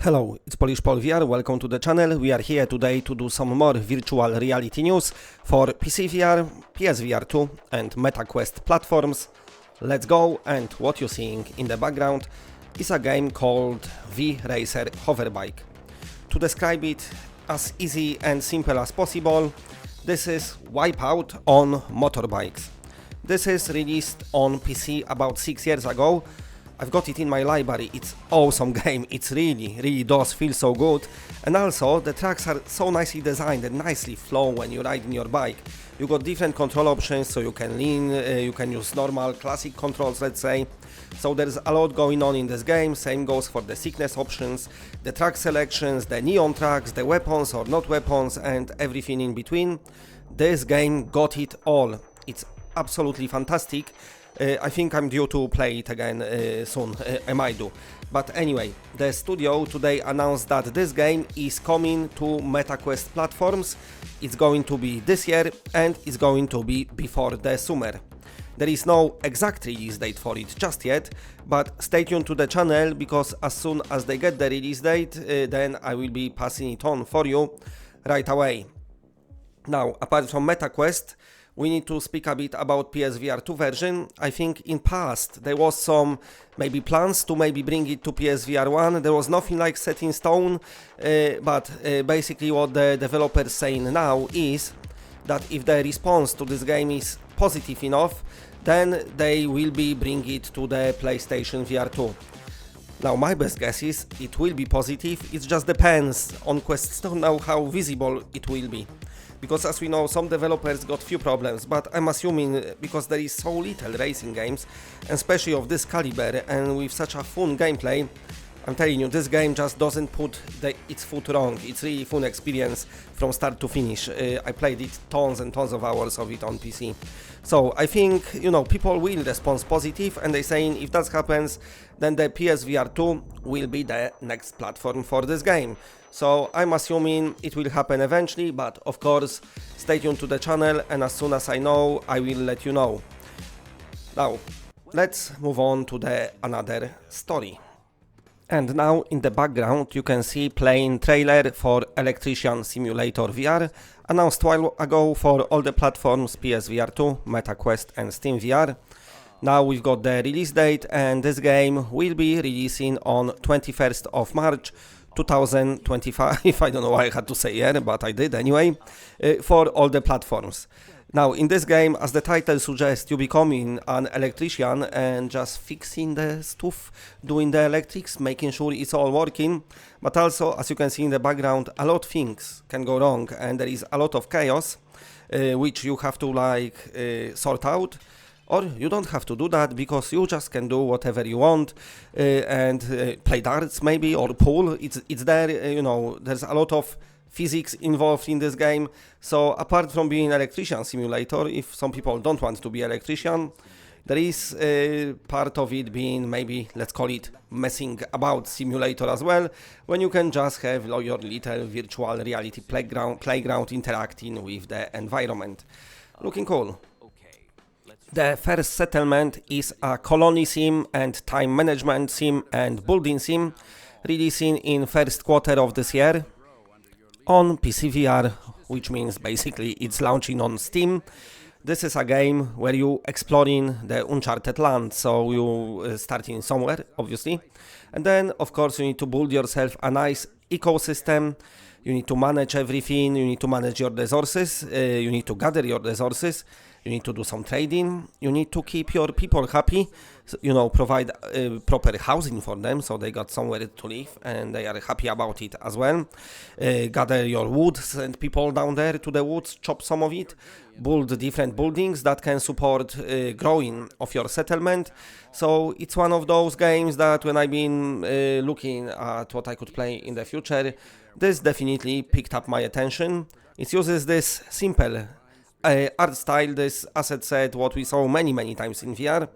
Hello, it's Polish Paul VR, welcome to the channel. We are here today to do some more virtual reality news for PCVR, PSVR2 and MetaQuest platforms. Let's go, and what you're seeing in the background is a game called V-Racer Hoverbike. To describe it as easy and simple as possible, this is WipeOut on motorbikes. This is released on PC about 6 years ago. I've got it in my library. It's awesome game. It's really does feel so good. And also the tracks are so nicely designed and nicely flow when you ride in your bike. You got different control options, so you can lean, you can use normal classic controls, let's say. So there's a lot going on in this game. Same goes for the thickness options, the track selections, the neon tracks, the weapons or not weapons, and everything in between. This game got it all. It's absolutely fantastic. I think I'm due to play it again soon, I might do. But anyway, the studio today announced that this game is coming to MetaQuest platforms. It's going to be this year and it's going to be before the summer. There is no exact release date for it just yet, but stay tuned to the channel because as soon as they get the release date, then I will be passing it on for you right away. Now, apart from MetaQuest, we need to speak a bit about PSVR2 version. I think in past there was some maybe plans to maybe bring it to PSVR1. There was nothing like set in stone, but basically what the developers saying now is that if the response to this game is positive enough, then they will be bring it to the PlayStation VR2. Now my best guess is it will be positive. It just depends on Quest now how visible it will be. Because as we know, some developers got few problems, but I'm assuming because there is so little racing games, and especially of this caliber and with such a fun gameplay, I'm telling you, this game just doesn't put its foot wrong. It's really fun experience from start to finish. I played it tons and tons of hours of it on PC. So I think, you know, people will respond positive, and they're saying if that happens, then the PSVR2 will be the next platform for this game. So I'm assuming it will happen eventually, but of course, stay tuned to the channel, and as soon as I know, I will let you know. Now, let's move on to another story. And now in the background you can see playing trailer for Electrician Simulator VR, announced a while ago for all the platforms PSVR2, MetaQuest and Steam VR. Now we've got the release date, and this game will be releasing on 21st of March 2025, I don't know why I had to say year, but I did anyway, for all the platforms. Now in this game, as the title suggests, you're becoming an electrician and just fixing the stuff, doing the electrics, making sure it's all working. But also, as you can see in the background, a lot of things can go wrong and there is a lot of chaos, which you have to sort out. Or you don't have to do that because you just can do whatever you want and play darts maybe or pool. It's there, you know, there's a lot of physics involved in this game. So apart from being an electrician simulator, if some people don't want to be electrician, there is part of it being maybe, let's call it messing about simulator as well, when you can just have your little virtual reality playground interacting with the environment. Looking cool. The first settlement is a colony sim and time management sim and building sim, releasing in first quarter of this year on PCVR, which means basically it's launching on Steam. This is a game where you exploring the uncharted land, so you starting somewhere, obviously, and then of course you need to build yourself a nice ecosystem. You need to manage everything, you need to manage your resources, you need to gather your resources, you need to do some trading, you need to keep your people happy, you know, provide proper housing for them so they got somewhere to live and they are happy about it as well. Gather your wood, send people down there to the woods, chop some of it, build different buildings that can support growing of your settlement. So it's one of those games that when I've been looking at what I could play in the future, this definitely picked up my attention. It uses this simple art style, this asset set, what we saw many times in VR,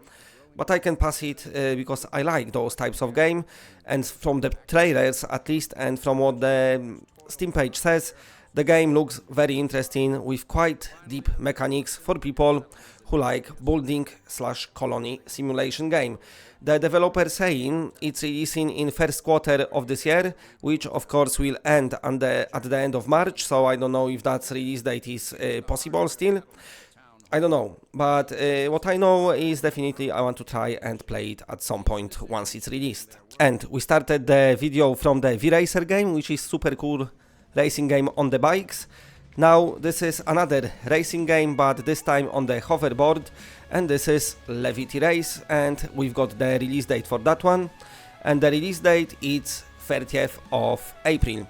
but I can pass it because I like those types of game, and from the trailers at least, and from what the Steam page says, the game looks very interesting with quite deep mechanics for people who like building/colony simulation game. The developer saying it's releasing in first quarter of this year, which of course will end at the end of March, so I don't know if that release date is possible still. I don't know, but what I know is definitely I want to try and play it at some point once it's released. And we started the video from the V-Racer game, which is super cool racing game on the bikes. Now this is another racing game, but this time on the hoverboard, and this is Levity race, and we've got the release date for that one, and the release date is 30th of April.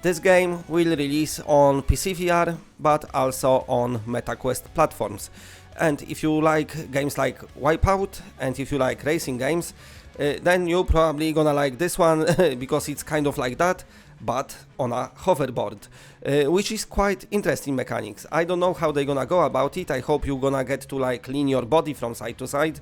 This game will release on PCVR, but also on MetaQuest platforms. And if you like games like WipeOut, and if you like racing games, then you're probably gonna like this one, because it's kind of like that, but on a hoverboard, which is quite interesting mechanics. I don't know how they're gonna go about it. I hope you're gonna get to like lean your body from side to side.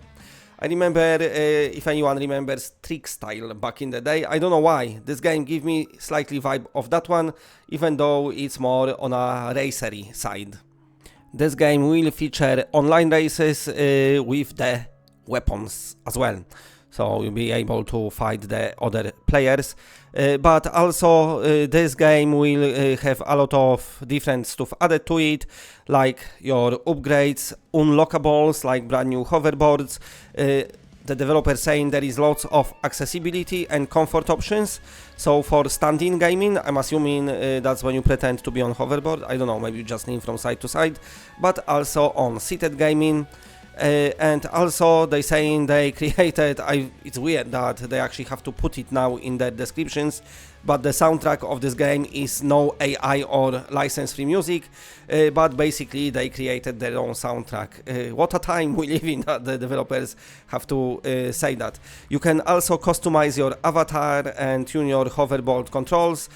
I remember, if anyone remembers Trick Style back in the day, I don't know why, this game gave me slightly vibe of that one, even though it's more on a racery side. This game will feature online races with the weapons as well. So you'll be able to fight the other players, but also this game will have a lot of different stuff added to it, like your upgrades, unlockables, like brand new hoverboards. The developer saying there is lots of accessibility and comfort options. So for stand-in gaming, I'm assuming that's when you pretend to be on hoverboard. I don't know, maybe you just lean from side to side, but also on seated gaming. And also they saying they created, it's weird that they actually have to put it now in their descriptions, but the soundtrack of this game is no AI or license-free music, but basically they created their own soundtrack. What a time we live in that the developers have to say that. You can also customize your avatar and tune your hoverboard controls,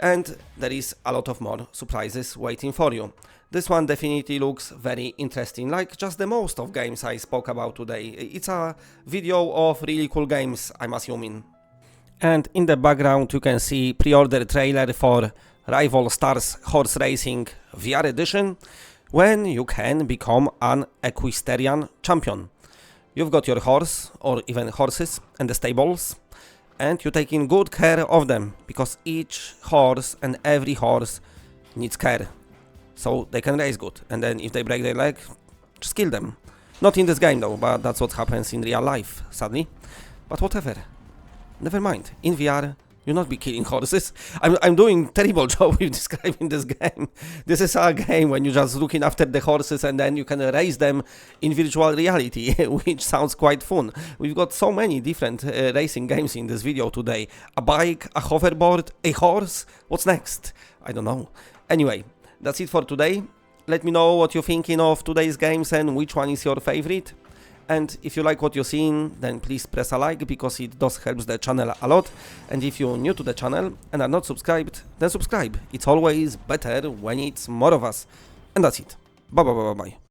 and there is a lot of more surprises waiting for you. This one definitely looks very interesting, like just the most of games I spoke about today. It's a video of really cool games, I'm assuming. And in the background you can see pre-order trailer for Rival Stars Horse Racing VR Edition, when you can become an equestrian champion. You've got your horse, or even horses, and the stables, and you're taking good care of them, because each horse and every horse needs care, so they can race good, and then if they break their leg, just kill them. Not in this game though, but that's what happens in real life, sadly. But whatever, never mind, in VR, you'll not be killing horses. I'm doing terrible job with describing this game. This is a game when you're just looking after the horses and then you can race them in virtual reality, which sounds quite fun. We've got so many different racing games in this video today. A bike, a hoverboard, a horse, what's next? I don't know. Anyway, that's it for today. Let me know what you're thinking of today's games and which one is your favorite. And if you like what you're seeing, then please press a like, because it does help the channel a lot. And if you're new to the channel and are not subscribed, then subscribe. It's always better when it's more of us. And that's it. Bye bye bye bye bye.